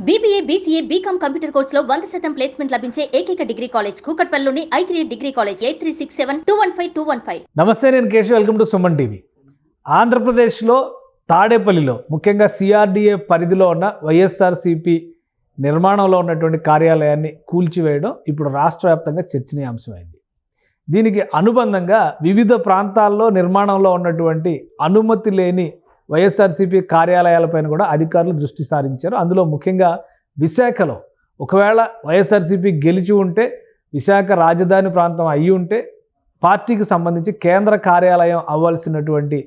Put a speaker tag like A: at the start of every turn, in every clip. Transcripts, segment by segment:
A: BBA, BCA, BCom computer కోర్సులో 100% placement లభించే ఏకైక డిగ్రీ కాలేజ్ కూకట్పల్లిలోని I3 డిగ్రీ కాలేజ్ 8367215215.
B: నమస్తే, నేను Keshav. Welcome to Suman TV. ఆంధ్రప్రదేశ్లో తాడేపల్లిలో ముఖ్యంగా సిఆర్డిఏ పరిధిలో ఉన్న వైఎస్ఆర్సిపి నిర్మాణంలో ఉన్నటువంటి కార్యాలయాన్ని కూల్చివేయడం ఇప్పుడు రాష్ట్ర వ్యాప్తంగా చర్చనీయాంశమైంది. దీనికి అనుబంధంగా వివిధ ప్రాంతాల్లో నిర్మాణంలో ఉన్నటువంటి అనుమతి లేని వైఎస్ఆర్సిపి కార్యాలయాలపైన కూడా అధికారులు దృష్టి సారించారు. అందులో ముఖ్యంగా విశాఖలో ఒకవేళ వైఎస్ఆర్సిపి గెలిచి ఉంటే, విశాఖ రాజధాని ప్రాంతం అయ్యి ఉంటే, పార్టీకి సంబంధించి కేంద్ర కార్యాలయం అవ్వాల్సినటువంటి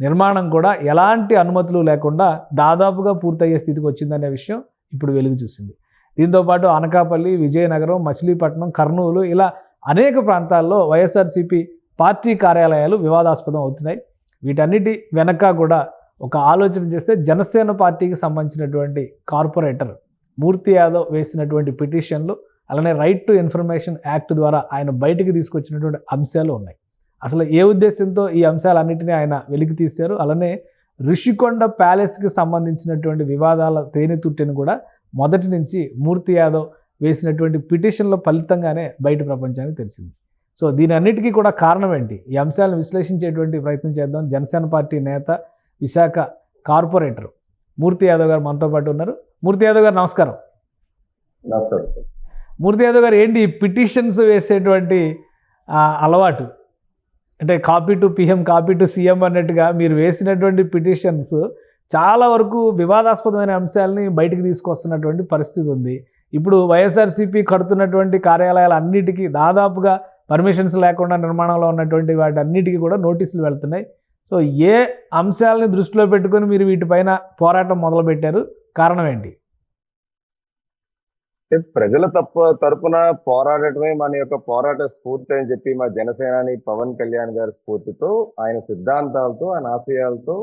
B: నిర్మాణం కూడా ఎలాంటి అనుమతులు లేకుండా దాదాపుగా పూర్తయ్యే స్థితికి వచ్చిందనే విషయం ఇప్పుడు వెలుగు చూసింది. దీంతోపాటు అనకాపల్లి, విజయనగరం, మచిలీపట్నం, కర్నూలు ఇలా అనేక ప్రాంతాల్లో వైఎస్ఆర్సిపి పార్టీ కార్యాలయాలు వివాదాస్పదం అవుతున్నాయి. వీటన్నిటి వెనక కూడా ఒక ఆలోచన చేస్తే జనసేన పార్టీకి సంబంధించినటువంటి కార్పొరేటర్ మూర్తి యాదవ్ వేసినటువంటి పిటిషన్లు, అలానే రైట్ టు ఇన్ఫర్మేషన్ యాక్ట్ ద్వారా ఆయన బయటికి తీసుకొచ్చినటువంటి అంశాలు ఉన్నాయి. అసలు ఏ ఉద్దేశంతో ఈ అంశాలన్నింటినీ ఆయన వెలికి తీశారు, అలానే ఋషికొండ ప్యాలెస్కి సంబంధించినటువంటి వివాదాల తేనెతుట్టెను కూడా మొదటి నుంచి మూర్తి యాదవ్ వేసినటువంటి పిటిషన్ల ఫలితంగానే బయట ప్రపంచానికి తెలిసింది. సో దీని అన్నిటికీ కూడా కారణం ఏంటి? ఈ అంశాలను విశ్లేషించేటువంటి ప్రయత్నం చేద్దాం. జనసేన పార్టీ నేత, విశాఖ కార్పొరేటర్ మూర్తి యాదవ్ గారు మనతో పాటు ఉన్నారు. మూర్తి యాదవ్ గారు నమస్కారం.
C: నమస్కారం.
B: మూర్తి యాదవ్ గారు, ఏంటి పిటిషన్స్ వేసేటువంటి అలవాటు? అంటే copy to PM, copy to CM అన్నట్టుగా మీరు వేసినటువంటి పిటిషన్స్ చాలా వరకు వివాదాస్పదమైన అంశాలని బయటికి తీసుకొస్తున్నటువంటి పరిస్థితి ఉంది. ఇప్పుడు వైఎస్ఆర్సిపి కడుతున్నటువంటి కార్యాలయాలు అన్నిటికీ దాదాపుగా పర్మిషన్స్ లేకుండా నిర్మాణంలో ఉన్నటువంటి వాటి అన్నిటికీ కూడా నోటీసులు వెళ్తున్నాయి. సో ఏ అంశాలని దృష్టిలో పెట్టుకొని మీరు వీటిపైన పోరాటం మొదలుపెట్టారు? కారణం ఏంటి?
C: ప్రజల తరపున పోరాడటమే మన యొక్క పోరాట స్ఫూర్తి అని చెప్పి మా జనసేనాని పవన్ కళ్యాణ్ గారి స్ఫూర్తితో, ఆయన సిద్ధాంతాలతో, ఆయన ఆశయాలతో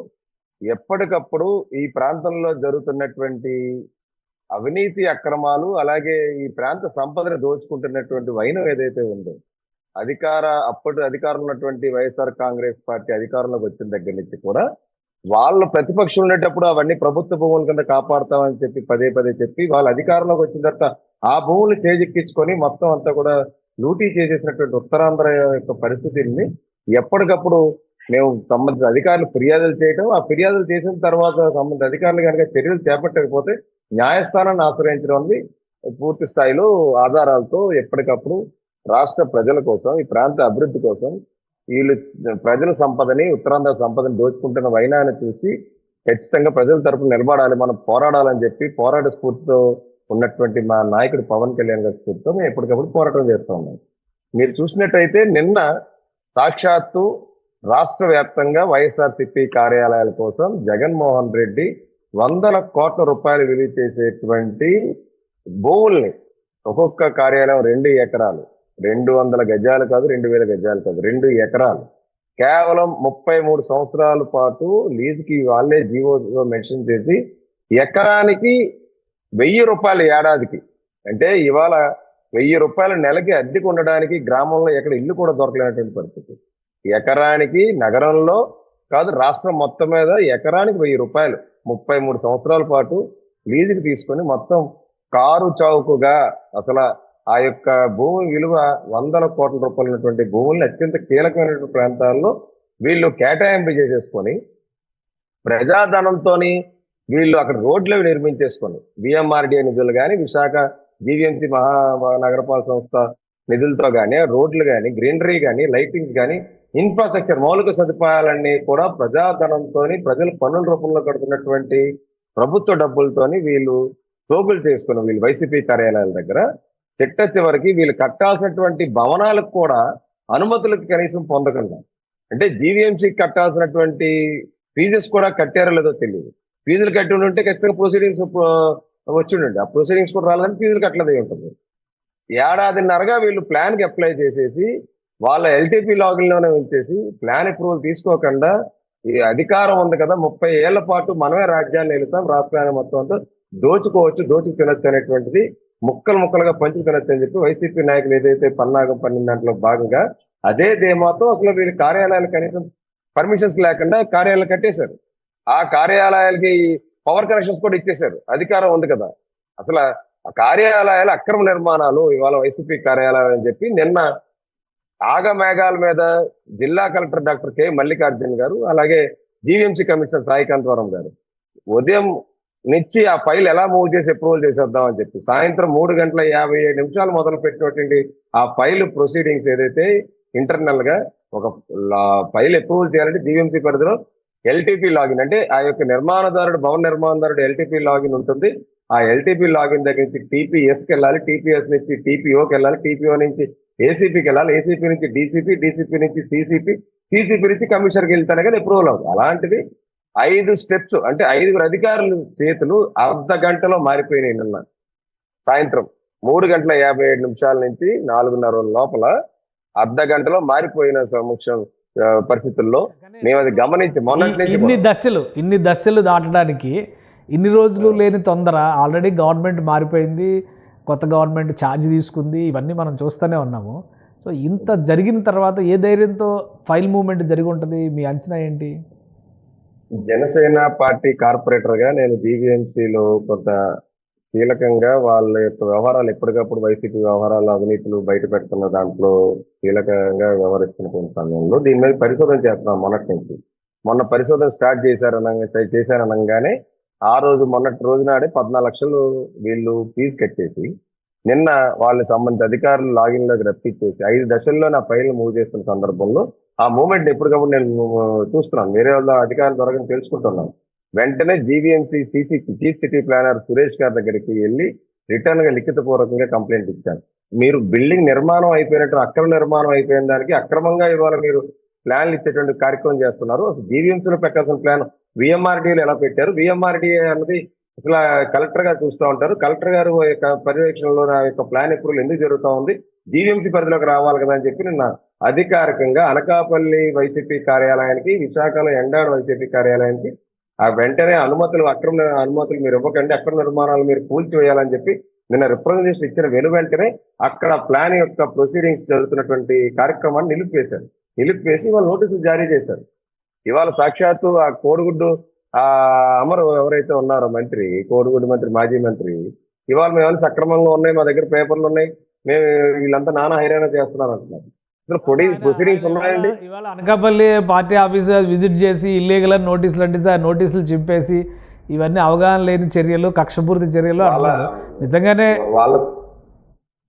C: ఎప్పటికప్పుడు ఈ ప్రాంతంలో జరుగుతున్నటువంటి అవినీతి అక్రమాలు, అలాగే ఈ ప్రాంత సంపదను దోచుకుంటున్నటువంటి వైనం ఏదైతే ఉందో, అప్పటి అధికారంలో ఉన్నటువంటి వైఎస్ఆర్ కాంగ్రెస్ పార్టీ అధికారంలోకి వచ్చిన దగ్గర నుంచి కూడా వాళ్ళు ప్రతిపక్షం ఉండేటప్పుడు అవన్నీ ప్రభుత్వ భూముల కింద కాపాడుతామని చెప్పి పదే పదే చెప్పి, వాళ్ళ అధికారంలోకి వచ్చిన తర్వాత ఆ భూములు చేజెక్కించుకొని మొత్తం అంతా కూడా లూటీ చేసేసినటువంటి ఉత్తరాంధ్ర యొక్క పరిస్థితిని ఎప్పటికప్పుడు మేము సంబంధిత అధికారులు ఫిర్యాదులు చేయటం, ఆ ఫిర్యాదులు చేసిన తర్వాత సంబంధిత అధికారులు కనుక చర్యలు చేపట్టకపోతే న్యాయస్థానాన్ని ఆశ్రయించడం అనేది పూర్తి స్థాయిలో ఆధారాలతో ఎప్పటికప్పుడు రాష్ట్ర ప్రజల కోసం, ఈ ప్రాంత అభివృద్ధి కోసం వీళ్ళు ప్రజల సంపదని, ఉత్తరాంధ్ర సంపదని దోచుకుంటున్న వైనాన్ని చూసి ఖచ్చితంగా ప్రజల తరపున నిలబడాలి, మనం పోరాడాలని చెప్పి పోరాట స్ఫూర్తితో ఉన్నటువంటి మా నాయకుడు పవన్ కళ్యాణ్ గారి స్ఫూర్తితో మేము ఎప్పటికప్పుడు పోరాటం చేస్తూ ఉన్నాం. మీరు చూసినట్టయితే నిన్న సాక్షాత్తు రాష్ట్ర వ్యాప్తంగా వైఎస్ఆర్సిపి కార్యాలయాల కోసం జగన్మోహన్ రెడ్డి వందల కోట్ల రూపాయలు విలువ చేసేటువంటి భూముల్ని, ఒక్కొక్క కార్యాలయం 2 ఎకరాలు, 200 గజాలు కాదు, 2000 గజాలు కాదు, 2 ఎకరాలు, కేవలం 33 సంవత్సరాల పాటు లీజుకి వాళ్ళే జీవో మెన్షన్ చేసి ఎకరానికి 1000 రూపాయలు ఏడాదికి, అంటే ఇవాళ 1000 రూపాయల నెలకి అద్దెకు ఉండడానికి గ్రామంలో ఎక్కడ ఇల్లు కూడా దొరకలేనటువంటి పరిస్థితి. ఎకరానికి నగరంలో కాదు, రాష్ట్రం మొత్తం మీద ఎకరానికి 1000 రూపాయలు 33 సంవత్సరాల పాటు లీజుకి తీసుకొని మొత్తం కారు చౌకగా అసలు ఆ యొక్క భూమి విలువ వందల కోట్ల రూపాయలు ఉన్నటువంటి భూముల్ని అత్యంత కీలకమైనటువంటి ప్రాంతాల్లో వీళ్ళు కేటాయింపు చేసేసుకొని ప్రజాధనంతో వీళ్ళు అక్కడ రోడ్లు నిర్మించేసుకొని బిఎంఆర్డిఏ నిధులు కానీ, విశాఖ జీవీఎంసీ మహానగరపాలక సంస్థ నిధులతో కానీ, రోడ్లు కానీ, గ్రీనరీ కానీ, లైటింగ్స్ కానీ, ఇన్ఫ్రాస్ట్రక్చర్ మౌలిక సదుపాయాలన్నీ కూడా ప్రజాధనంతో, ప్రజల పన్నుల రూపంలో కడుతున్నటువంటి ప్రభుత్వ డబ్బులతోని వీళ్ళు సోకులు చేసుకుని వీళ్ళు వైసీపీ కార్యాలయాల దగ్గర చిట్ట చివరికి వీళ్ళు కట్టాల్సినటువంటి భవనాలకు కూడా అనుమతులకు కనీసం పొందకుండా, అంటే జీవీఎంసీకి కట్టాల్సినటువంటి ఫీజెస్ కూడా కట్టారో లేదో తెలియదు. ఫీజులు కట్టి ఉంటే ఖచ్చితంగా ప్రొసీడింగ్స్ వచ్చి ఉండండి, ఆ ప్రొసీడింగ్స్ కూడా రాలేదని ఫీజులు కట్టలేదే ఉంటుంది. ఏడాదిన్నరగా వీళ్ళు ప్లాన్కి అప్లై చేసేసి వాళ్ళ ఎల్టీపీ లాగిన్లోనే ఉంచేసి ప్లాన్ అప్రూవల్ తీసుకోకుండా, ఈ అధికారం ఉంది కదా 30 ఏళ్ల పాటు మనమే రాజ్యాన్ని వెళుతాం, రాష్ట్రాన్ని మొత్తం అంతా దోచుకోవచ్చు, దోచుకు తినొచ్చు అనేటువంటిది ముక్కలుగా పంచుకు తినొచ్చు అని చెప్పి వైసీపీ నాయకులు ఏదైతే పన్నాగం పన్నిన దాంట్లో భాగంగా అదే ధీమాతో అసలు వీళ్ళు కార్యాలయాలు కనీసం పర్మిషన్స్ లేకుండా కార్యాలయాలు కట్టేశారు. ఆ కార్యాలయాలకి పవర్ కనెక్షన్స్ కూడా ఇచ్చేశారు. అధికారం ఉంది కదా, అసలు ఆ కార్యాలయాలు అక్రమ నిర్మాణాలు ఇవాళ వైసీపీ కార్యాలయాలు అని చెప్పి నిన్న ఆగమేఘాల మీద జిల్లా కలెక్టర్ డాక్టర్ కె మల్లికార్జున్ గారు, అలాగే జీవీఎంసీ కమిషనర్ సాయికాంతవరం గారు ఉదయం నుంచి ఆ ఫైల్ ఎలా మూవ్ చేసి అప్రూవల్ చేసేద్దాం అని చెప్పి సాయంత్రం 3:57 మొదలు పెట్టినటువంటి ఆ ఫైల్ ప్రొసీడింగ్స్ ఏదైతే ఇంటర్నల్ గా ఒక ఫైల్ అప్రూవల్ చేయాలంటే జీవీఎంసీ పరిధిలో ఎల్టీపీ లాగిన్, అంటే ఆ యొక్క నిర్మాణదారుడు, భవన నిర్మాణదారుడు ఎల్టీపీ లాగిన్ ఉంటుంది. ఆ ఎల్టీపీ లాగిన్ దగ్గర నుంచి టీపీఎస్కి వెళ్ళాలి, టీపీఎస్ నుంచి టీపీఓకి వెళ్ళాలి, టీపీఓ నుంచి ఏసీపీకి వెళ్ళాలి, ఏసీపీ నుంచి డీసీపీ, డీసీపీ నుంచి సీసీపీ, సీసీపీ నుంచి కమిషనర్కి వెళ్తానే కానీ అప్రూవల్ అవుతుంది. అలాంటిది 5 స్టెప్స్, అంటే 5 అధికారుల చేతులు అర్ధ గంటలో మారిపోయినాయి. నిన్న సాయంత్రం 3:57 నుంచి 4:30 లోపల అర్ధ గంటలో మారిపోయిన పరిస్థితుల్లో మేము అది గమనించి మొన్నటి
B: ఇన్ని దశలు దాటడానికి ఇన్ని రోజులు లేని తొందర. ఆల్రెడీ గవర్నమెంట్ మారిపోయింది, కొత్త గవర్నమెంట్ ఛార్జ్ తీసుకుంది, ఇవన్నీ మనం చూస్తూనే ఉన్నాము. సో ఇంత జరిగిన తర్వాత ఏ ధైర్యంతో ఫైల్ మూవ్మెంట్ జరిగి ఉంటుంది? మీ అంచనా ఏంటి?
C: జనసేన పార్టీ కార్పొరేటర్ గా నేను జీవీఎంసీలో కొంత కీలకంగా వాళ్ళ యొక్క వ్యవహారాలు ఎప్పటికప్పుడు వైసీపీ వ్యవహారాలు, అవినీతులు బయట పెడుతున్న దాంట్లో కీలకంగా వ్యవహరిస్తున్న సమయంలో దీని మీద పరిశోధన చేస్తున్నాం మొన్నటి నుంచి. మొన్న పరిశోధన స్టార్ట్ చేశారనగానే ఆ రోజు మొన్నటి రోజు నాడే 14 లక్షలు వీళ్ళు ఫీజు కట్టేసి నిన్న వాళ్ళని సంబంధిత అధికారులు లాగిన్ లోకి రప్పించేసి 5 దశల్లో నా ఫైల్ మూవ్ చేస్తున్న సందర్భంలో ఆ మూమెంట్ ఎప్పటికప్పుడు నేను చూస్తున్నాను, వేరే వాళ్ళ అధికారుల ద్వారా తెలుసుకుంటున్నాను. వెంటనే GVMC chief city planar Suresh గారి దగ్గరికి వెళ్ళి రిటర్న్ గా లిఖితపూర్వకంగా కంప్లైంట్ ఇచ్చాను. మీరు బిల్డింగ్ నిర్మాణం అయిపోయినట్టు అక్రమ నిర్మాణం అయిపోయిన దానికి అక్రమంగా ఇవాళ మీరు ప్లాన్లు ఇచ్చేటువంటి కార్యక్రమం చేస్తున్నారు. జీవీఎంసీలో పెట్టాల్సిన ప్లాన్ విఎంఆర్డీలో ఎలా పెట్టారు? విఎంఆర్డీఏ అన్నది అసలు కలెక్టర్ గారు చూస్తూ ఉంటారు. కలెక్టర్ గారు యొక్క పర్యవేక్షణలో నా యొక్క ప్లాన్ అప్రూవల్ ఎందుకు జరుగుతూ ఉంది, జీవీఎంసీ పరిధిలోకి రావాలి కదా అని చెప్పి నిన్న అధికారికంగా అనకాపల్లి వైసీపీ కార్యాలయానికి, విశాఖలో ఎండాడ వైసీపీ కార్యాలయానికి ఆ వెంటనే అక్రమ అనుమతులు మీరు ఇవ్వకండి, అక్రమ నిర్మాణాలు మీరు కూల్చివేయాలని చెప్పి నిన్న రిప్రజెంటేషన్ ఇచ్చిన వెంటనే అక్కడ ప్లాన్ యొక్క ప్రొసీడింగ్స్ జరుగుతున్నటువంటి కార్యక్రమాన్ని నిలిపివేసి వాళ్ళు నోటీసులు జారీ చేశారు. ఇవాళ సాక్షాత్తు ఆ కోడిగుడ్డు అమరు ఎవరైతే ఉన్నారో మంత్రి, కోడిగుడ్డు మంత్రి, మాజీ మంత్రి, ఇవాళ మేము సక్రమంగా ఉన్నాయి, మా దగ్గర పేపర్లు ఉన్నాయి, మేము వీళ్ళంతా నానా హైరాణ చేస్తున్నారు అంటున్నారు. అసలు ప్రొసీడింగ్స్ ఉన్నాయండి?
B: ఇవాళ అనకాపల్లి పార్టీ ఆఫీస్ విజిట్ చేసి ఇల్లీగల్ అని నోటీసులు అంటే ఆ నోటీసులు చింపేసి ఇవన్నీ అవగాహన లేని చర్యలు, కక్షపూరిత చర్యలు నిజంగానే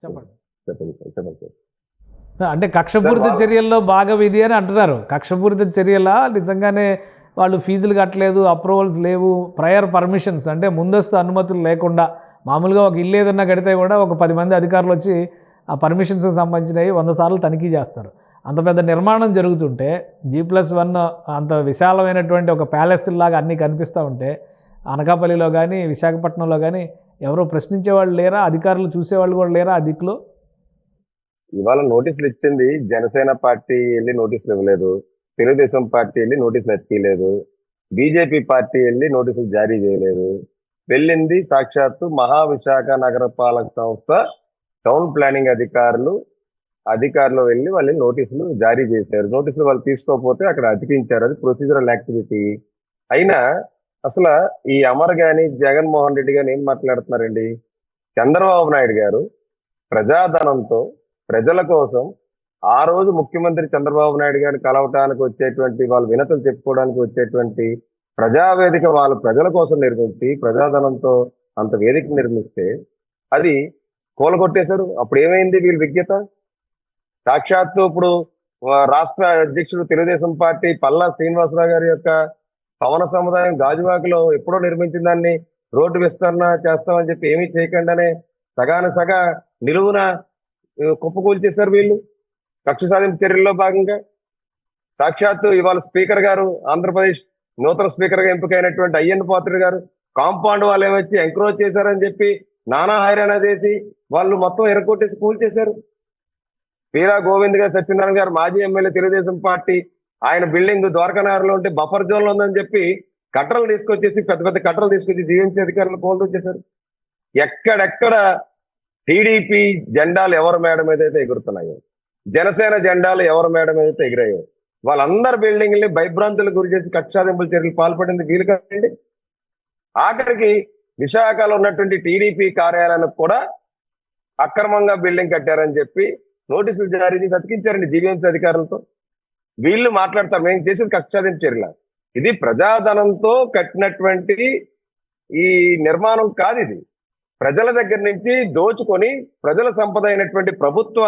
B: చెప్పండి. అంటే కక్షపూరిత చర్యల్లో భాగం ఇది అని అంటున్నారు. కక్షపూరిత చర్యల నిజంగానే వాళ్ళు ఫీజులు కట్టలేదు, అప్రూవల్స్ లేవు, ప్రయర్ పర్మిషన్స్ అంటే ముందస్తు అనుమతులు లేకుండా మామూలుగా ఒక ఇల్లు ఏదన్నా కడితే కూడా ఒక 10 మంది అధికారులు వచ్చి ఆ పర్మిషన్స్కి సంబంధించినవి 100 సార్లు తనిఖీ చేస్తారు. అంత పెద్ద నిర్మాణం జరుగుతుంటే G+1 అంత విశాలమైనటువంటి ఒక ప్యాలెస్ లాగా అన్నీ కనిపిస్తూ ఉంటే అనకాపల్లిలో కానీ విశాఖపట్నంలో కానీ ఎవరో ప్రశ్నించేవాళ్ళు లేరా? అధికారులు చూసేవాళ్ళు కూడా లేరా ఆ దిక్కులో?
C: ఇవాళ నోటీసులు ఇచ్చింది జనసేన పార్టీ వెళ్ళి నోటీసులు ఇవ్వలేదు, తెలుగుదేశం పార్టీ వెళ్ళి నోటీసులు ఎత్తిలేదు, బీజేపీ పార్టీ వెళ్ళి నోటీసులు జారీ చేయలేదు. వెళ్ళింది సాక్షాత్తు మహావిశాఖ నగరపాలక సంస్థ టౌన్ ప్లానింగ్ అధికారులు వెళ్ళి వాళ్ళు నోటీసులు జారీ చేశారు. నోటీసులు వాళ్ళు తీసుకోకపోతే అక్కడ అతికించారు. అది ప్రొసీజరల్ యాక్టివిటీ. అయినా అసలు ఈ అమర్ గాని జగన్మోహన్ రెడ్డి గాని ఏం మాట్లాడుతున్నారండి? చంద్రబాబు నాయుడు గారు ప్రజాధనంతో ప్రజల కోసం ఆ రోజు ముఖ్యమంత్రి చంద్రబాబు నాయుడు గారిని కలవటానికి వచ్చేటువంటి, వాళ్ళు వినతులు చెప్పుకోవడానికి వచ్చేటువంటి ప్రజావేదిక వాళ్ళు ప్రజల కోసం నిర్మించి ప్రజాధనంతో అంత వేదిక నిర్మిస్తే అది కూలగొట్టేశారు. అప్పుడు ఏమైంది వీళ్ళ విజ్ఞత? సాక్షాత్తు ఇప్పుడు రాష్ట్ర అధ్యక్షుడు తెలుగుదేశం పార్టీ పల్లా శ్రీనివాసరావు గారి యొక్క పవన సముదాయం గాజువాకలో ఎప్పుడో నిర్మించిన దాన్ని రోడ్డు విస్తరణ చేస్తామని చెప్పి ఏమీ చేయకుండానే సగ నిలువున కుప్పకూల్చేశారు వీళ్ళు కక్ష సాధింపు చర్యల్లో భాగంగా. సాక్షాత్తు ఇవాళ స్పీకర్ గారు, ఆంధ్రప్రదేశ్ నూతన స్పీకర్ గా ఎంపికైనటువంటి అయ్యన్న పాత్రుడు గారు కాంపౌండ్ వాళ్ళు ఏమొచ్చి ఎంక్రోచ్ చేశారని చెప్పి నానా హైరాణ చేసి వాళ్ళు మొత్తం ఎరగొట్టేసి కూల్చేశారు. వీరా గోవింద్ గారు, సత్యనారాయణ గారు మాజీ ఎమ్మెల్యే తెలుగుదేశం పార్టీ, ఆయన బిల్డింగ్ ద్వారకానగర్లో ఉంటే బఫర్ జోన్ లో ఉందని చెప్పి కట్టలు తీసుకొచ్చేసి పెద్ద కట్టలు తీసుకొచ్చి జీవించే అధికారులు కోల్దొచ్చేశారు. ఎక్కడెక్కడ టీడీపీ జెండాలు ఎవరి మేడ మీద అయితే ఎగురుతున్నాయో, జనసేన జెండాలు ఎవరి మేడ మీద అయితే ఎగిరాయో వాళ్ళందరి బిల్డింగ్ని భయభ్రాంతులకు గురి చేసి కక్షాదింపుల చర్యలు పాల్పడింది వీలు కాదండి. ఆఖరికి విశాఖలో ఉన్నటువంటి టీడీపీ కార్యాలయానికి కూడా అక్రమంగా బిల్డింగ్ కట్టారని చెప్పి నోటీసులు జారీ చేసి అతికించారండి జీవీఎంసీ అధికారులతో. వీళ్ళు మాట్లాడతారు మేము చేసేది కక్షాదింపు చర్యల. ఇది ప్రజాధనంతో కట్టినటువంటి ఈ నిర్మాణం కాదు. ఇది ప్రజల దగ్గర నుంచి దోచుకొని ప్రజల సంపద అయినటువంటి ప్రభుత్వ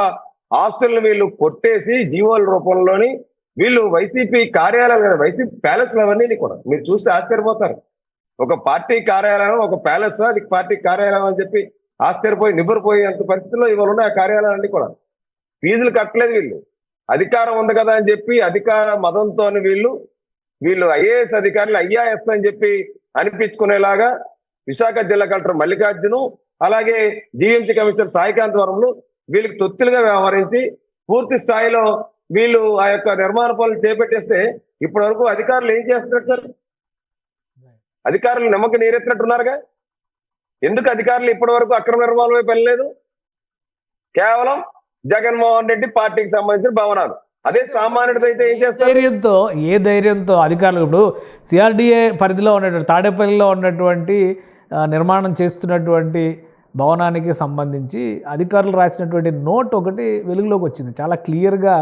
C: ఆస్తులను వీళ్ళు కొట్టేసి జీవోల రూపంలోని వీళ్ళు వైసీపీ కార్యాలయాలు, వైసీపీ ప్యాలెస్లు అవన్నీ కూడా మీరు చూస్తే ఆశ్చర్యపోతారు. ఒక పార్టీ కార్యాలయం, ఒక ప్యాలెస్, అది పార్టీ కార్యాలయం అని చెప్పి ఆశ్చర్యపోయి నిబ్బరిపోయేంత పరిస్థితుల్లో ఇవాళ ఉన్నాయి ఆ కార్యాలయాలన్నీ కూడా. ఫీజులు కట్టలేదు వీళ్ళు, అధికారం ఉంది కదా అని చెప్పి అధికార మదంతో వీళ్ళు ఐఏఎస్ అధికారులు ఐఆర్ఎస్ అని చెప్పి అనిపించుకునేలాగా విశాఖ జిల్లా కలెక్టర్ మల్లికార్జును అలాగే జీఎంసీ కమిషనర్ సాయికాంత్ వరంలో వీళ్ళకి తొత్తులుగా వ్యవహరించి పూర్తి స్థాయిలో వీళ్ళు ఆ యొక్క నిర్మాణ పనులు చేపట్టేస్తే ఇప్పటి వరకు అధికారులు ఏం చేస్తున్నారు సార్? అధికారులు నమ్మకం నీరెత్తినట్టున్నారుగా. ఎందుకు అధికారులు ఇప్పటి వరకు అక్రమ నిర్మాణం వైపు వెళ్ళలేదు? కేవలం జగన్మోహన్ రెడ్డి పార్టీకి సంబంధించిన భవనాలు. అదే సామాన్యుడితో అయితే ఏం చేస్తారు?
B: ఏ ధైర్యంతో అధికారులు ఇప్పుడు సిఆర్డిఏ పరిధిలో ఉన్నటువంటి తాడేపల్లిలో ఉన్నటువంటి నిర్మాణం చేస్తున్నటువంటి భవనానికి సంబంధించి అధికారులు రాసినటువంటి నోట్ ఒకటి వెలుగులోకి వచ్చింది. చాలా క్లియర్గా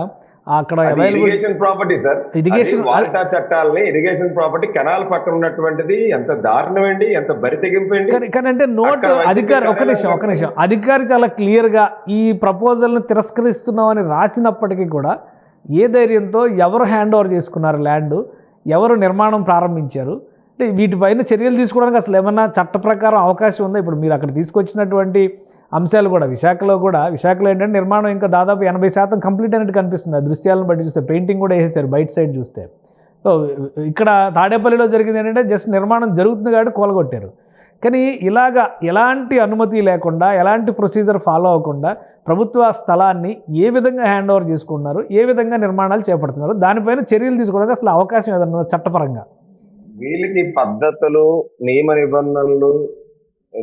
B: అక్కడ
C: irrigation property sir, irrigation WALTA చట్టాలని ఇరిగేషన్ ప్రాపర్టీ కెనాల్ పక్కన ఉన్నటువంటిది ఎంత దారుణం అండి, ఎంత బరి తెగింపండి.
B: కానీ అంటే నోట్ అధికారి ఒక నిమిషం అధికారి చాలా క్లియర్గా ఈ ప్రపోజల్ని తిరస్కరిస్తున్నామని రాసినప్పటికీ కూడా ఏ ధైర్యంతో ఎవరు హ్యాండ్ ఓవర్ చేసుకున్నారు ల్యాండ్, ఎవరు నిర్మాణం ప్రారంభించారు, అంటే వీటిపైన చర్యలు తీసుకోవడానికి అసలు ఏమన్నా చట్ట ప్రకారం అవకాశం ఉందా? ఇప్పుడు మీరు అక్కడ తీసుకొచ్చినటువంటి అంశాలు కూడా విశాఖలో ఏంటంటే నిర్మాణం ఇంకా దాదాపు 80% కంప్లీట్ అయినట్టు కనిపిస్తుంది. ఆ దృశ్యాలను బట్టి చూస్తే పెయింటింగ్ కూడా వేసేసారు బయట సైడ్ చూస్తే. సో ఇక్కడ తాడేపల్లిలో జరిగింది ఏంటంటే జస్ట్ నిర్మాణం జరుగుతుంది కాబట్టి కూలగొట్టారు. కానీ ఇలాగా ఎలాంటి అనుమతి లేకుండా, ఎలాంటి ప్రొసీజర్ ఫాలో అవ్వకుండా ప్రభుత్వ స్థలాన్ని ఏ విధంగా హ్యాండ్ ఓవర్ చేసుకున్నారు, ఏ విధంగా నిర్మాణాలు చేపడుతున్నారు, దానిపైన చర్యలు తీసుకోవడానికి అసలు అవకాశం ఏదన్నా చట్టపరంగా?
C: వీళ్ళకి పద్ధతులు, నియమ నిబంధనలు,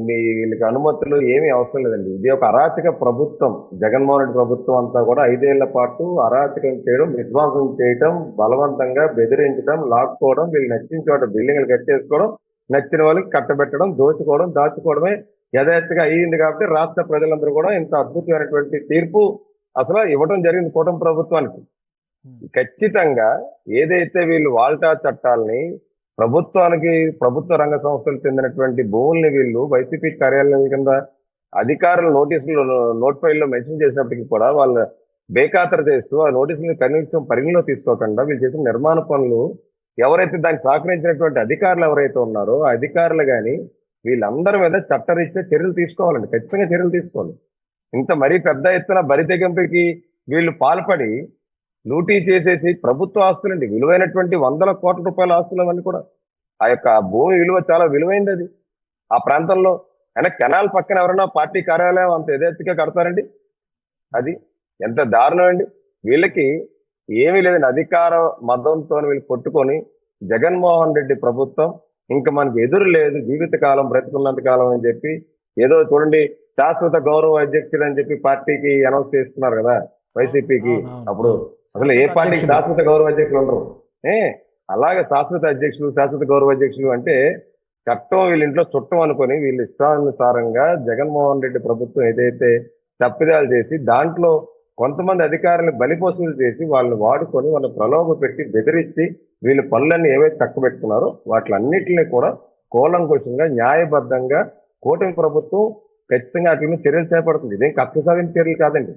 C: వీళ్ళకి అనుమతులు ఏమీ అవసరం లేదండి. ఇది ఒక అరాచక ప్రభుత్వం. జగన్మోహన్ రెడ్డి ప్రభుత్వం అంతా కూడా 5 ఏళ్ల పాటు అరాచకం చేయడం, విధ్వంసం చేయడం, బలవంతంగా బెదిరించడం, లాక్కోవడం, వీళ్ళు నచ్చిన చోట బిల్డింగ్లు కట్టేసుకోవడం, నచ్చిన వాళ్ళకి కట్టబెట్టడం, దాచుకోవడమే యథేచ్ఛగా అయ్యింది. కాబట్టి రాష్ట్ర ప్రజలందరూ కూడా ఇంత అద్భుతమైనటువంటి తీర్పు అసలు ఇవ్వడం జరిగింది కూటమి ప్రభుత్వానికి. ఖచ్చితంగా ఏదైతే వీళ్ళు వాల్టా చట్టాలని ప్రభుత్వ రంగ సంస్థలకు చెందినటువంటి భూముల్ని వీళ్ళు వైసీపీ కార్యాలయం కింద అధికారులు నోట్ ఫైల్లో మెన్షన్ చేసినప్పటికీ కూడా వాళ్ళు బేఖాతరు చేస్తూ ఆ నోటీసులను కనీసం పరిగణలో తీసుకోకుండా వీళ్ళు చేసిన నిర్మాణ పనులు ఎవరైతే దానికి సహకరించినటువంటి అధికారులు ఎవరైతే ఉన్నారో ఆ అధికారులు కానీ వీళ్ళందరి మీద చట్టరీత్యా చర్యలు తీసుకోవాలండి. ఖచ్చితంగా చర్యలు తీసుకోవాలి. ఇంత మరీ పెద్ద ఎత్తున బరి తెగింపుకి వీళ్ళు పాల్పడి లూటీ చేసేసి ప్రభుత్వ ఆస్తులండి, విలువైనటువంటి 100 కోట్ల రూపాయల ఆస్తులు అవన్నీ కూడా. ఆ యొక్క భూమి విలువ చాలా విలువైంది. అది ఆ ప్రాంతంలో అయినా కెనాల్ పక్కన ఎవరైనా పార్టీ కార్యాలయం అంత యథేచ్ఛగా కడతారండి? అది ఎంత దారుణం అండి. వీళ్ళకి ఏమీ లేదండి, అధికార మదంతో వీళ్ళు కొట్టుకొని జగన్మోహన్ రెడ్డి ప్రభుత్వం ఇంకా మనకి ఎదురు లేదు, జీవితకాలం బ్రతికున్నంత కాలం అని చెప్పి ఏదో చూడండి శాశ్వత గౌరవ అధ్యక్షుడు అని చెప్పి పార్టీకి అనౌన్స్ చేస్తున్నారు కదా వైసీపీకి. అప్పుడు అసలు ఏ పార్టీకి శాశ్వత గౌరవ అధ్యక్షులు ఉండరు. అలాగే శాశ్వత గౌరవ అధ్యక్షులు అంటే చట్టం వీళ్ళ ఇంట్లో చుట్టం అనుకొని వీళ్ళ ఇష్టానుసారంగా జగన్మోహన్ రెడ్డి ప్రభుత్వం ఏదైతే తప్పిదాలు చేసి దాంట్లో కొంతమంది అధికారులను బలిపోసులు చేసి వాళ్ళని వాడుకొని వాళ్ళని ప్రలోభ పెట్టి బెదిరించి వీళ్ళ పనులన్నీ ఏవైతే చక్కబెట్టుకున్నారో వాటిలన్నిటిని కూడా కూలంకుషంగా న్యాయబద్ధంగా కూటమి ప్రభుత్వం ఖచ్చితంగా వాటి మీద చర్యలు చేపడుతుంది. ఇదేం కక్ష సాధించిన చర్యలు కాదండి.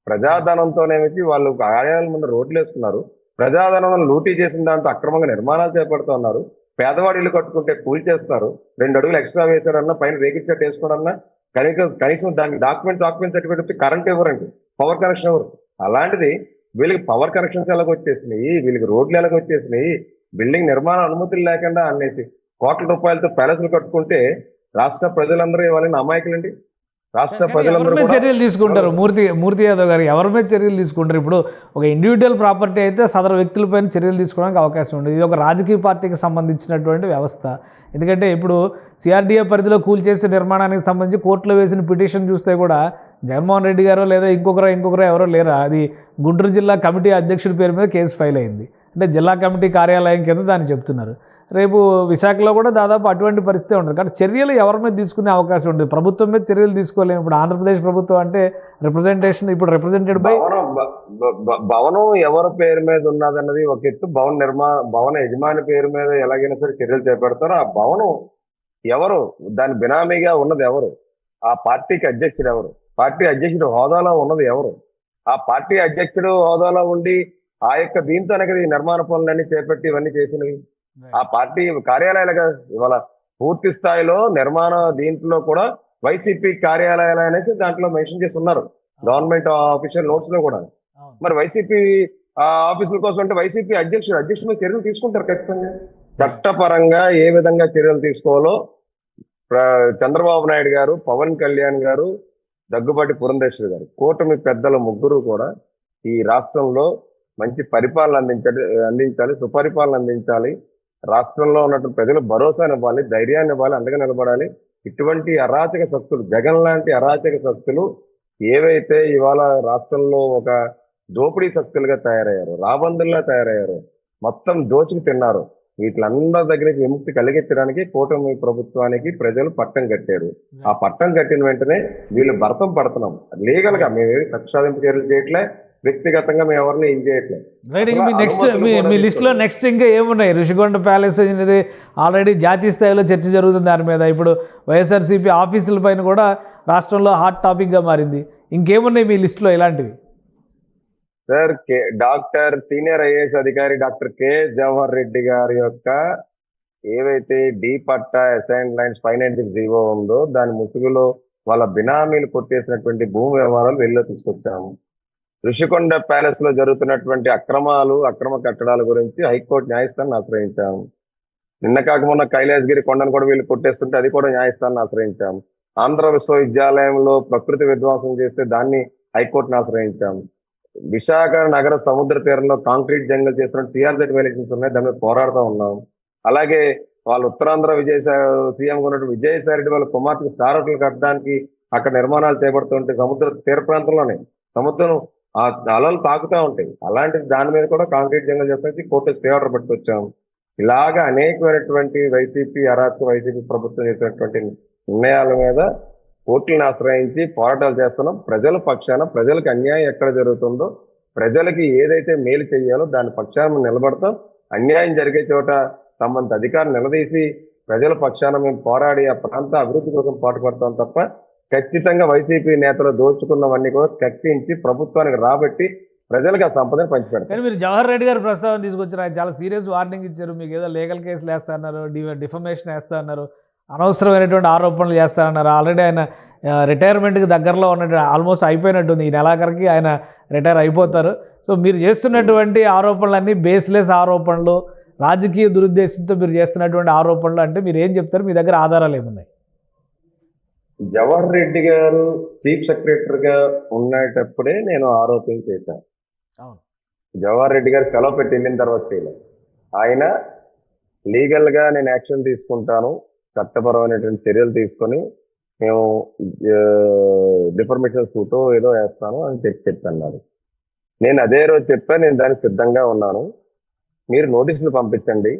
C: ప్రజాధనంతోనేమిటి వాళ్ళు కార్యాలయాల ముందు రోడ్లు వేసుకున్నారు, ప్రజాధనం లూటీ చేసిన దాంతో అక్రమంగా నిర్మాణాలు చేపడుతున్నారు, పేదవాడు ఇల్లు కట్టుకుంటే కూల్ చేస్తారు, 2 అడుగులు ఎక్స్ట్రా వేశారన్నా, పైన రేగిట్ షర్ట్ వేసుకోవడన్నా కనీసం దానికి డాక్యుమెంట్స్ సర్టిఫికేట్ వచ్చి కరెంట్ ఇవ్వరండి, పవర్ కనెక్షన్ ఇవ్వరు. అలాంటిది వీళ్ళకి పవర్ కనెక్షన్స్ ఎలాగొచ్చేసినాయి, వీళ్ళకి రోడ్లు ఎలాగొచ్చేసినాయి, బిల్డింగ్ నిర్మాణ అనుమతులు లేకుండా అన్నేసి కోట్ల రూపాయలతో ప్యాలెస్లు కట్టుకుంటే రాష్ట్ర ప్రజలందరూ ఇవ్వాలని అమాయకులండి. రాష్ట్ర ప్రజలందరూ
B: చర్యలు తీసుకుంటారు. మూర్తి యాదవ్ గారు ఎవరి మీద చర్యలు తీసుకుంటారు? ఇప్పుడు ఒక ఇండివిజువల్ ప్రాపర్టీ అయితే సదరు వ్యక్తులపైన చర్యలు తీసుకోవడానికి అవకాశం ఉండదు. ఇది ఒక రాజకీయ పార్టీకి సంబంధించినటువంటి వ్యవస్థ. ఎందుకంటే ఇప్పుడు సిఆర్డీఏ పరిధిలో కూల్చేసే నిర్మాణానికి సంబంధించి కోర్టులో వేసిన పిటిషన్ చూస్తే కూడా జగన్మోహన్ రెడ్డి గారో లేదా ఇంకొకరు ఎవరో లేరా, అది గుంటూరు జిల్లా కమిటీ అధ్యక్షుడి పేరు మీద కేసు ఫైల్ అయింది. అంటే జిల్లా కమిటీ కార్యాలయం కింద దాన్ని చెప్తున్నారు. రేపు విశాఖలో కూడా దాదాపు అటువంటి పరిస్థితి ఉంటుంది. కాబట్టి చర్యలు ఎవరి మీద తీసుకునే అవకాశం ఉంటుంది? ప్రభుత్వం మీద చర్యలు తీసుకోలేము. ఇప్పుడు ఆంధ్రప్రదేశ్ ప్రభుత్వం అంటే రిప్రజెంటేషన్ ఇప్పుడు రిప్రజెంటెడ్ బై
C: భవనం ఎవరి పేరు మీద ఉన్నదన్నది ఒక ఎత్తు. భవన యజమాని పేరు మీద ఎలాగైనా సరే చర్యలు చేపడతారు. ఆ భవనం ఎవరు, దాని బినామీగా ఉన్నది ఎవరు, ఆ పార్టీకి అధ్యక్షుడు ఎవరు, పార్టీ అధ్యక్షుడు హోదాలో ఉన్నది ఎవరు, ఆ పార్టీ అధ్యక్షుడు హోదాలో ఉండి ఆ యొక్క దీంతోనే కదా ఈ నిర్మాణ పనులన్నీ చేపట్టి ఇవన్నీ చేసినవి. ఆ పార్టీ కార్యాలయాలుగా ఇవాళ పూర్తి స్థాయిలో నిర్మాణ దీంట్లో కూడా వైసీపీ కార్యాలయాలు అనేసి దాంట్లో మెన్షన్ చేసి ఉన్నారు గవర్నమెంట్ ఆఫీషియల్ నోట్స్ లో కూడా. మరి వైసీపీ ఆఫీసుల కోసం అంటే వైసీపీ అధ్యక్షుడు మీద చర్యలు తీసుకుంటారు ఖచ్చితంగా. చట్టపరంగా ఏ విధంగా చర్యలు తీసుకోవాలో చంద్రబాబు నాయుడు గారు, పవన్ కళ్యాణ్ గారు, దగ్గుబాటి పురంధేశ్వరి గారు, కూటమి పెద్దల ముగ్గురు కూడా ఈ రాష్ట్రంలో మంచి పరిపాలన అందించాలి, సుపరిపాలన అందించాలి. రాష్ట్రంలో ఉన్నటువంటి ప్రజలు భరోసాని ఇవ్వాలి, ధైర్యాన్ని ఇవ్వాలి, అండగా నిలబడాలి. ఇటువంటి అరాచక శక్తులు, జగన్ లాంటి అరాచక శక్తులు ఏవైతే ఇవాళ రాష్ట్రంలో ఒక దోపిడీ శక్తులుగా తయారయ్యారు, రాబందుల్లా తయారయ్యారు, మొత్తం దోచుకు తిన్నారు, వీటిలందరి దగ్గరికి విముక్తి కలిగించడానికి కూటమి ప్రభుత్వానికి ప్రజలు పట్టం కట్టారు. ఆ పట్టం కట్టిన వెంటనే వీళ్ళు భర్తం పడుతున్నాం. లీగల్ గా మేము కక్షాదింపు చర్యలు చేయట్లే, వ్యక్తిగతంగా మేము ఎవరిని ఏం చేయట్లేదు.
B: మీ లిస్ట్ లో నెక్స్ట్ ఇంకా ఏమున్నాయి? ఋషికొండ ప్యాలెస్ అనేది ఆల్రెడీ జాతీయ స్థాయిలో చర్చ జరుగుతుంది దాని మీద. ఇప్పుడు వైఎస్ఆర్సీపీ ఆఫీసుల పైన కూడా రాష్ట్రంలో హాట్ టాపిక్ గా మారింది. ఇంకేమున్నాయి మీ లిస్ట్ లో ఇలాంటివి?
C: సార్, డాక్టర్ సీనియర్ ఐఏఎస్ అధికారి డాక్టర్ కె జవహర్ రెడ్డి గారి యొక్క ఏవైతే డి పట్టా అసైన్ లైన్స్ 596 ఉందో దాని ముసుగులో వాళ్ళ బినామీలు కొట్టేసినటువంటి భూమి వ్యవహారాలు వెళ్ళి తీసుకొచ్చాము. ఋషికొండ ప్యాలెస్ లో జరుగుతున్నటువంటి అక్రమ కట్టడాల గురించి హైకోర్టు న్యాయస్థానాన్ని ఆశ్రయించాము. నిన్న కాకమున్న కైలాసగిరి కొండను కూడా వీళ్ళు కొట్టేస్తుంటే అది కూడా న్యాయస్థానాన్ని ఆశ్రయించాము. ఆంధ్ర విశ్వవిద్యాలయంలో ప్రకృతి విధ్వంసం చేస్తే దాన్ని హైకోర్టును ఆశ్రయించాము. విశాఖ నగర సముద్ర తీరంలో కాంక్రీట్ జంగల్ చేస్తున్న సిఆర్జెడ్ వైలేషన్స్ ఉన్నాయి, దాని మీద పోరాడుతూ ఉన్నాం. అలాగే వాళ్ళు ఉత్తరాంధ్ర సీఎం ఉన్నటువంటి విజయసాయి రెడ్డి వాళ్ళ కుమార్తె స్టార్ హోటల్ కట్టడానికి అక్కడ నిర్మాణాలు చేపడుతుంటే సముద్ర తీర ప్రాంతంలోనే సముద్రం ఆ అలలు తాకుతూ ఉంటాయి. అలాంటి దాని మీద కూడా కాంక్రీట్ జంగల్ చేస్తే కోర్టు స్టే ఆర్డర్ పట్టుకొచ్చాం. ఇలాగా అనేకమైనటువంటి వైసీపీ ప్రభుత్వం చేసినటువంటి నిర్ణయాల మీద కోర్టులను ఆశ్రయించి పోరాటాలు చేస్తున్నాం. ప్రజల పక్షాన ప్రజలకు అన్యాయం ఎక్కడ జరుగుతుందో, ప్రజలకి ఏదైతే మేలు చేయాలో దాని పక్షాన నిలబడతాం. అన్యాయం జరిగే చోట సంబంధిత అధికారులు నిలదీసి ప్రజల పక్షాన మేము పోరాడి ఆ ప్రాంత అభివృద్ధి కోసం పాటుపడతాం తప్ప ఖచ్చితంగా వైసీపీ నేతలు దోచుకున్నవన్నీ కూడా కక్కించి ప్రభుత్వానికి రాబట్టి ప్రజలకు ఆ సంపదను పంచిపెడతారు.
B: కానీ మీరు జవహర్ రెడ్డి గారి ప్రస్తావన తీసుకొచ్చారు, ఆయన చాలా సీరియస్ వార్నింగ్ ఇచ్చారు. మీకు ఏదో లీగల్ కేసులు వేస్తా అన్నారు, డిఫమేషన్ వేస్తా అన్నారు, అనవసరమైనటువంటి ఆరోపణలు చేస్తా అన్నారు. ఆల్రెడీ ఆయన రిటైర్మెంట్కి దగ్గరలో ఉన్నట్టు ఆల్మోస్ట్ అయిపోయినట్టుంది. ఈ నెలాఖరికి ఆయన రిటైర్ అయిపోతారు. సో మీరు చేస్తున్నటువంటి ఆరోపణలన్నీ బేస్లెస్ ఆరోపణలు, రాజకీయ దురుద్దేశంతో మీరు చేస్తున్నటువంటి ఆరోపణలు అంటే మీరు ఏం చెప్తారు? మీ దగ్గర ఆధారాలు ఏమున్నాయి?
C: జవహర్ రెడ్డి గారు చీఫ్ సెక్రటరీగా ఉండేటప్పుడే నేను ఆరోపణ చేశాను. జవహర్ రెడ్డి గారు సెలవు పెట్టి వెళ్ళిన తర్వాత చేయలేదు. ఆయన లీగల్ గా నేను యాక్షన్ తీసుకుంటాను, చట్టపరమైనటువంటి చర్యలు తీసుకొని మేము డిఫర్మేషన్ సూటో ఏదో వేస్తాను అని చెప్పన్నారు. నేను అదే రోజు చెప్పా, నేను దానికి సిద్ధంగా ఉన్నాను, మీరు నోటీసులు పంపించండి,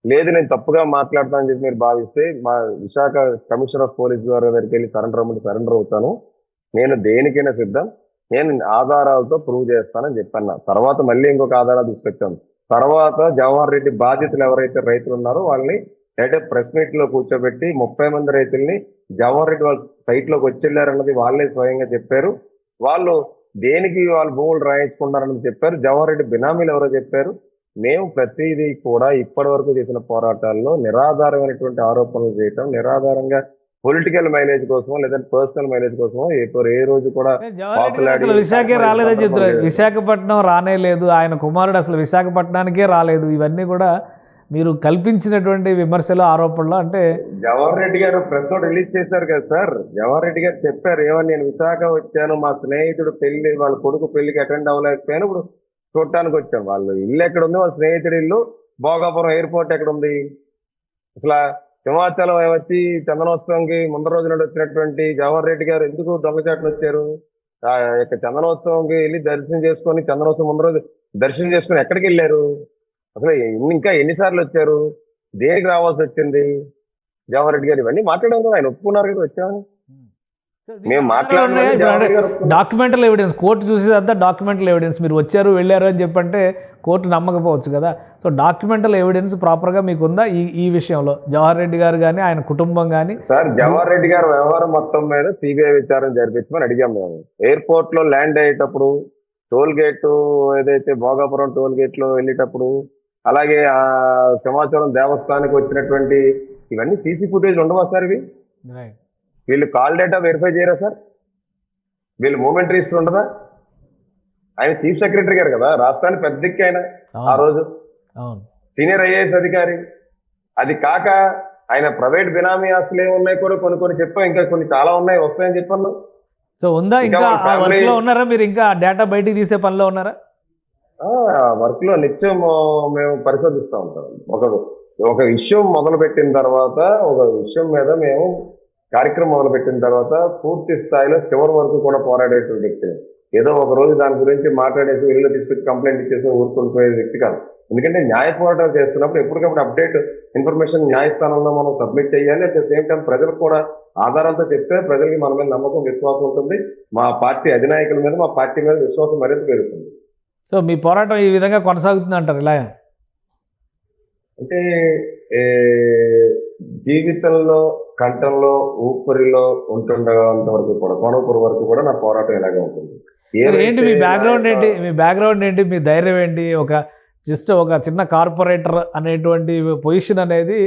C: లేదు నేను తప్పుగా మాట్లాడతానని చెప్పి మీరు భావిస్తే మా విశాఖ కమిషనర్ ఆఫ్ పోలీస్ గారి దగ్గరికి వెళ్ళి సరెండర్ అవుతాను, నేను దేనికైనా సిద్ధం, నేను ఆధారాలతో ప్రూవ్ చేస్తానని చెప్పాను. తర్వాత మళ్ళీ ఇంకొక ఆధారాలు తీసుకొచ్చాను. తర్వాత జవహర్ రెడ్డి బాధితులు ఎవరైతే రైతులు ఉన్నారో వాళ్ళని డైరెక్ట్ ప్రెస్ మీట్ లో కూర్చోబెట్టి 30 మంది రైతుల్ని జవహర్ రెడ్డి వాళ్ళ సైట్ లోకి వచ్చేళ్ళారన్నది వాళ్ళే స్వయంగా చెప్పారు. వాళ్ళు దేనికి వాళ్ళు భూములు రాయించుకున్నారన్నది చెప్పారు. జవహర్ రెడ్డి బినామీలు ఎవరో చెప్పారు. మేము ప్రతిదీ కూడా ఇప్పటి వరకు చేసిన పోరాటాల్లో నిరాధారమైనటువంటి ఆరోపణలు చేయటం, నిరాధారంగా పొలిటికల్ మైలేజ్ కోసమో లేదంటే పర్సనల్ మైలేజ్ కోసమో ఏ రోజు కూడా
B: విశాఖే రాలేదని చెప్తున్నారు. విశాఖపట్నం రానే లేదు, ఆయన కుమారుడు అసలు విశాఖపట్నానికే రాలేదు. ఇవన్నీ కూడా మీరు కల్పించినటువంటి విమర్శలు, ఆరోపణలు. అంటే
C: జవహర్ రెడ్డి గారు ప్రెస్ నోట్ రిలీజ్ చేశారు కదా సార్, జవహర్ రెడ్డి గారు చెప్పారు ఏమని, నేను విశాఖ వచ్చాను, మా స్నేహితుడు పెళ్లి, వాళ్ళ కొడుకు పెళ్లికి అటెండ్ అవ్వలేకపోయాను, ఇప్పుడు చూడటానికి వచ్చాను. వాళ్ళు ఇల్లు ఎక్కడ ఉంది, వాళ్ళ స్నేహితుడి ఇల్లు భోగాపురం ఎయిర్పోర్ట్ ఎక్కడ ఉంది, అసలు సింహాచలం వచ్చి చందనోత్సవంకి ముందు రోజు నాడు వచ్చినటువంటి జవహర్ రెడ్డి గారు ఎందుకు దొంగచాట్లు వచ్చారు? ఆ యొక్క చందనోత్సవంకి వెళ్ళి దర్శనం చేసుకొని, చందనోత్సవం ముందు రోజు దర్శనం చేసుకొని ఎక్కడికి వెళ్ళారు? అసలు ఇంకా ఎన్నిసార్లు వచ్చారు? దేనికి రావాల్సి వచ్చింది? జవహర్ రెడ్డి గారు ఇవన్నీ మాట్లాడారు కదా, ఆయన ఒప్పుకున్నారు కదా వచ్చామని. మేము మాట్లాడిన జవహర్ రెడ్డి గారు ఒప్పుకున్నారు.
B: డాక్యుమెంటల్ ఎవిడెన్స్ కోర్టు చూసేదంతా డాక్యుమెంటల్ ఎవిడెన్స్. మీరు వచ్చారు వెళ్ళారు అని చెప్పంటే కోర్టు నమ్మకపోవచ్చు కదా. సో డాక్యుమెంటల్ ఎవిడెన్స్ ప్రాపర్గా మీకు ఉందా ఈ విషయంలో? జవహర్ రెడ్డి గారు కానీ ఆయన కుటుంబం కానీ.
C: సార్, జవహర్ రెడ్డి గారి వ్యవహారం మొత్తం మీద సిబిఐ విచారణ జరిపించమని అడిగాం మేము. ఎయిర్పోర్ట్ లో ల్యాండ్ అయ్యేటప్పుడు, టోల్ గేట్ ఏదైతే భోగాపురం టోల్ గేట్ లో వెళ్ళేటప్పుడు, అలాగే ఆ సింహాచలం దేవస్థానానికి వచ్చినటువంటి ఇవన్నీ సీసీ ఫుటేజ్ ఉండవా సార్? ఇవి వీళ్ళు కాల్ డేటా వెరిఫై చేయరా సార్? వీళ్ళు మూమెంట్ రిజిస్టర్ ఉండదా? ఆయన చీఫ్ సెక్రటరీ గారు కదా, రాష్ట్రానికి పెద్ద దిక్కు ఆయన ఆ రోజు, సీనియర్ ఐఏఎస్ అధికారి. అది కాక ఆయన ప్రైవేట్ బినామీ ఆస్తులు ఏమున్నాయి కూడా కొన్ని చెప్పాం, ఇంకా కొన్ని చాలా ఉన్నాయి, వస్తాయని చెప్పాను.
B: సో ఉందా ఇంకా వర్క్ లో ఉన్నారా మీరు? ఇంకా డేటా బయటికి తీసే పనిలో ఉన్నారా?
C: వర్క్ లో నిత్యం మేము పరిశోధిస్తూ ఉంటాం. ఒక విషయం మొదలు పెట్టిన తర్వాత, ఒక విషయం మీద మేము కార్యక్రమం మొదలు పెట్టిన తర్వాత పూర్తి స్థాయిలో చివరి వరకు కూడా పోరాడేటువంటి వ్యక్తి. ఏదో ఒక రోజు దాని గురించి మాట్లాడేసి ఇల్లు తీసుకొచ్చి కంప్లైంట్ ఇచ్చేసి ఊరుకుంటుపోయే వ్యక్తి కాదు. ఎందుకంటే న్యాయ పోరాటాలు చేస్తున్నప్పుడు ఎప్పటికప్పుడు అప్డేట్ ఇన్ఫర్మేషన్ న్యాయస్థానంలో మనం సబ్మిట్ చేయాలి. అట్ ద సేమ్ టైం ప్రజలకు కూడా ఆధారాలతో చెప్తే ప్రజలకి మన మీద నమ్మకం, విశ్వాసం ఉంటుంది. మా పార్టీ అధినాయకుల మీద, మా పార్టీ మీద విశ్వాసం మరింత పెరుగుతుంది.
B: సో మీ పోరాటం ఈ విధంగా కొనసాగుతుంది అంటారు ఇలా?
C: అంటే జీవితంలో కంఠంలో ఊపిరిలో ఉంటుండేంత వరకు కూడా, కొనూపిరి వరకు కూడా నా పోరాటం ఇలాగే ఉంటుంది.
B: ఏంటి మీ బ్యాక్గ్రౌండ్ ఏంటి? మీ బ్యాక్గ్రౌండ్ ఏంటి? మీ ధైర్యం ఏంటి? జస్ట్ ఒక చిన్న కార్పొరేటర్ అనేటువంటి పొజిషన్ అనేది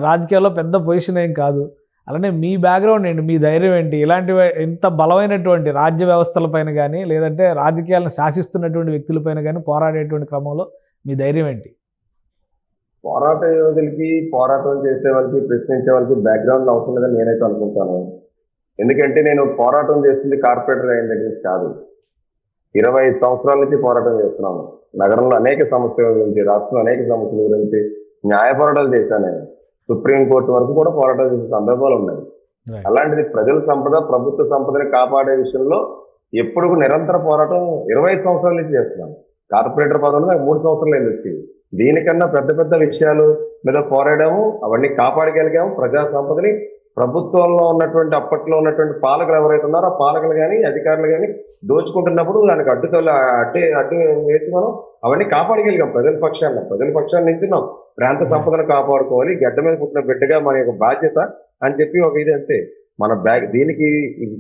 B: రాజకీయాల్లో పెద్ద పొజిషన్ ఏం కాదు. అలానే మీ బ్యాక్గ్రౌండ్ ఏంటి? మీ ధైర్యం ఏంటి? ఇలాంటివి ఇంత బలమైనటువంటి రాజ్య వ్యవస్థలపైన కానీ, లేదంటే రాజకీయాలను శాసిస్తున్నటువంటి వ్యక్తులపైన కానీ పోరాడేటువంటి క్రమంలో మీ ధైర్యం ఏంటి?
C: పోరాట యోధులకి, పోరాటం చేసే వాళ్ళకి, ప్రశ్నించే వాళ్ళకి బ్యాక్గ్రౌండ్ అవసరం లేదని నేనైతే అనుకుంటాను. ఎందుకంటే నేను పోరాటం చేస్తుంది కార్పొరేటర్ అయిన దగ్గర నుంచి కాదు. 25 సంవత్సరాల నుంచి పోరాటం చేస్తున్నాను. నగరంలో అనేక సమస్యల గురించి, రాష్ట్రంలో అనేక సమస్యల గురించి న్యాయ పోరాటాలు చేశాను. నేను సుప్రీంకోర్టు వరకు కూడా పోరాటాలు చేసే సందర్భాలు ఉన్నాయి. అలాంటిది ప్రజల సంపద, ప్రభుత్వ సంపదని కాపాడే విషయంలో ఎప్పుడు నిరంతర పోరాటం 25 సంవత్సరాల నుంచి చేస్తున్నాను. కార్పొరేటర్ పదవులు నాకు 3 సంవత్సరాలు అయింది వచ్చి. దీనికన్నా పెద్ద పెద్ద విషయాలు మీద పోరాడాము, అవన్నీ కాపాడగలిగాము. ప్రజా సంపదని ప్రభుత్వంలో ఉన్నటువంటి, అప్పట్లో ఉన్నటువంటి పాలకులు ఎవరైతే ఉన్నారో ఆ పాలకులు కానీ, అధికారులు కానీ దోచుకుంటున్నప్పుడు దానికి అడ్డు వేసి మనం అవన్నీ కాపాడగలిగాం. ప్రజల పక్షాన్ని నించున్నాం. ప్రాంత సంపదను కాపాడుకోవాలి, గడ్డ మీద పుట్టిన బిడ్డగా మన యొక్క బాధ్యత అని చెప్పి ఒక ఇది అంతే. మన దీనికి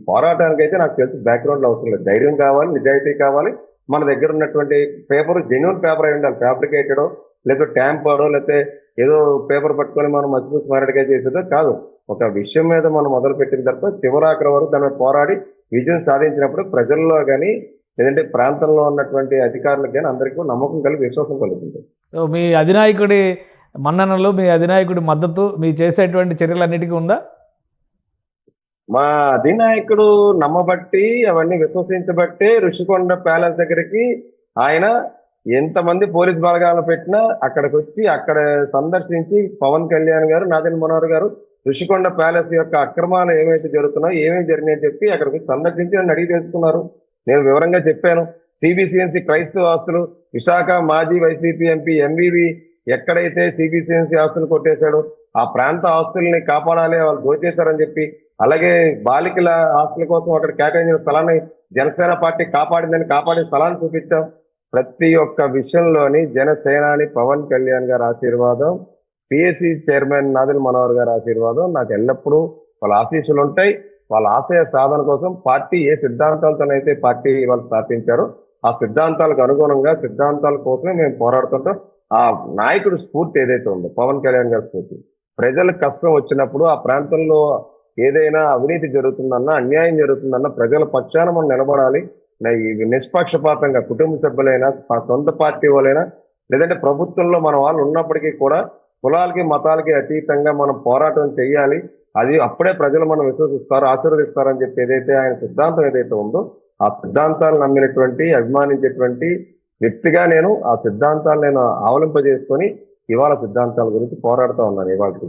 C: పోరాటానికి అయితే నాకు తెలిసి బ్యాక్గ్రౌండ్ అవసరం లేదు. ధైర్యం కావాలి, నిజాయితీ కావాలి. మన దగ్గర ఉన్నటువంటి పేపర్ జెన్యున్ పేపర్ అయి ఉండాలి. ఫ్యాబ్రికేటెడో, లేకపోతే ట్యాంపర్డో, లేకపోతే ఏదో పేపర్ పట్టుకొని మనం మసిపూసి మారడిగా చేసేదో కాదు. ఒక విషయం మీద మనం మొదలు పెట్టిన తర్వాత చివరాఖరి వరకు దాన్ని పోరాడి విజయం సాధించినప్పుడు ప్రజల్లో కానీ, లేదంటే ప్రాంతంలో ఉన్నటువంటి అధికారులకు కానీ అందరికీ నమ్మకం కలిగి, విశ్వాసం కలుగుతుంది.
B: సో మీ అధినాయకుడి మన్ననలు, మీ అధినాయకుడి మద్దతు మీ చేసేటువంటి చర్యలన్నిటికీ ఉందా?
C: మా అధినాయకుడు నమ్మబట్టి, అవన్నీ విశ్వసించబట్టే ఋషికొండ ప్యాలెస్ దగ్గరికి ఆయన ఎంతమంది పోలీస్ బలగాలు పెట్టినా అక్కడికి వచ్చి అక్కడ సందర్శించి పవన్ కళ్యాణ్ గారు, నాదెండ్ల మనోహర్ గారు ఋషికొండ ప్యాలెస్ యొక్క అక్రమాలు ఏమైతే జరుగుతున్నాయో, ఏమేమి జరిగినాయని చెప్పి అక్కడికి వచ్చి సందర్శించి నన్ను అడిగి తెలుసుకున్నారు. నేను వివరంగా చెప్పాను. సిబిసిఎన్సి క్రైస్తవ ఆస్తులు, విశాఖ మాజీ వైసీపీ ఎంపీ ఎంవివి ఎక్కడైతే సిబిసిఎన్సి ఆస్తులు కొట్టేశాడో ఆ ప్రాంత ఆస్తుల్ని కాపాడాలి, వాళ్ళు దోచేశారని చెప్పి, అలాగే బాలికల ఆస్తుల కోసం అక్కడ కేటాయించిన స్థలాన్ని జనసేన పార్టీ కాపాడే స్థలాన్ని చూపించాం. ప్రతి ఒక్క విషయంలోని జనసేనాని పవన్ కళ్యాణ్ గారి ఆశీర్వాదం, పిఎస్సి చైర్మన్ నాదెండ్ల మనోహర్ గారి ఆశీర్వాదం నాకు ఎల్లప్పుడూ వాళ్ళ ఆశీస్సులు ఉంటాయి. వాళ్ళ ఆశయ సాధన కోసం పార్టీ ఏ సిద్ధాంతాలతోనైతే పార్టీ వాళ్ళు స్థాపించారో ఆ సిద్ధాంతాలకు అనుగుణంగా, సిద్ధాంతాల కోసమే మేము పోరాడుతుంటాం. ఆ నాయకుడు స్ఫూర్తి ఏదైతే ఉందో, పవన్ కళ్యాణ్ గారి స్ఫూర్తి, ప్రజలకు కష్టం వచ్చినప్పుడు, ఆ ప్రాంతంలో ఏదైనా అవినీతి జరుగుతుందన్నా, అన్యాయం జరుగుతుందన్నా ప్రజల పక్షాన మనం నిలబడాలి. నిష్పక్షపాతంగా కుటుంబ సభ్యులైనా, సొంత పార్టీ వాళ్ళైనా, లేదంటే ప్రభుత్వంలో మన వాళ్ళు ఉన్నప్పటికీ కూడా కులాలకి, మతాలకి అతీతంగా మనం పోరాటం చేయాలి. అది అప్పుడే ప్రజలు మనం విశ్వసిస్తారు, ఆశీర్వదిస్తారని చెప్పి ఏదైతే ఆయన సిద్ధాంతం ఏదైతే ఉందో, ఆ సిద్ధాంతాలు నమ్మినటువంటి, అభిమానించేటువంటి వ్యక్తిగా నేను ఆ సిద్ధాంతాలు అవలంబింపజేసుకొని ఇవాళ సిద్ధాంతాల గురించి పోరాడుతూ ఉన్నాను ఇవాళకి.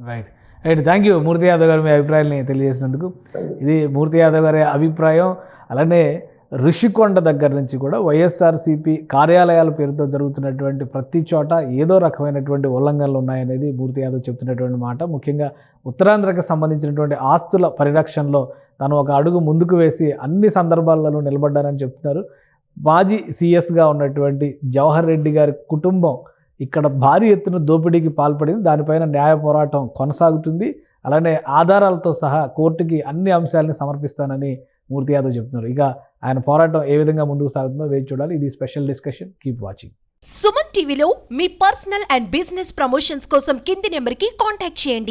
B: రైట్ రైట్ థ్యాంక్ యూ మూర్తి యాదవ్ గారు మీ అభిప్రాయాన్ని తెలియజేసినందుకు. ఇది మూర్తి యాదవ్ గారి అభిప్రాయం. అలానే రిషికొండ దగ్గర నుంచి కూడా వైఎస్ఆర్సీపీ కార్యాలయాల పేరుతో జరుగుతున్నటువంటి ప్రతి చోట ఏదో రకమైనటువంటి ఉల్లంఘనలు ఉన్నాయనేది మూర్తి యాదవ్ చెప్తున్నటువంటి మాట. ముఖ్యంగా ఉత్తరాంధ్రకు సంబంధించినటువంటి ఆస్తుల పరిరక్షణలో తను ఒక అడుగు ముందుకు వేసి అన్ని సందర్భాలలో నిలబడ్డారని చెప్తున్నారు. మాజీ సీఎస్గా ఉన్నటువంటి జవహర్ రెడ్డి గారి కుటుంబం ఇక్కడ భారీ ఎత్తున దోపిడీకి పాల్పడింది. దానిపైన న్యాయ పోరాటం కొనసాగుతుంది. అలానే ఆధారాలతో సహా కోర్టుకి అన్ని అంశాలని సమర్పిస్తానని మూర్తి యాదవ్ చెప్తున్నారు. ఇక ఆయన పోరాటం ఏ విధంగా ముందుకు సాగుతుందో వేచి చూడాలి. ఇది special discussion. Keep watching.
D: Suman టీవీలో మీ పర్సనల్ అండ్ బిజినెస్ ప్రమోషన్స్ కోసం కింది నెంబర్కి కాంటాక్ట్ చేయండి.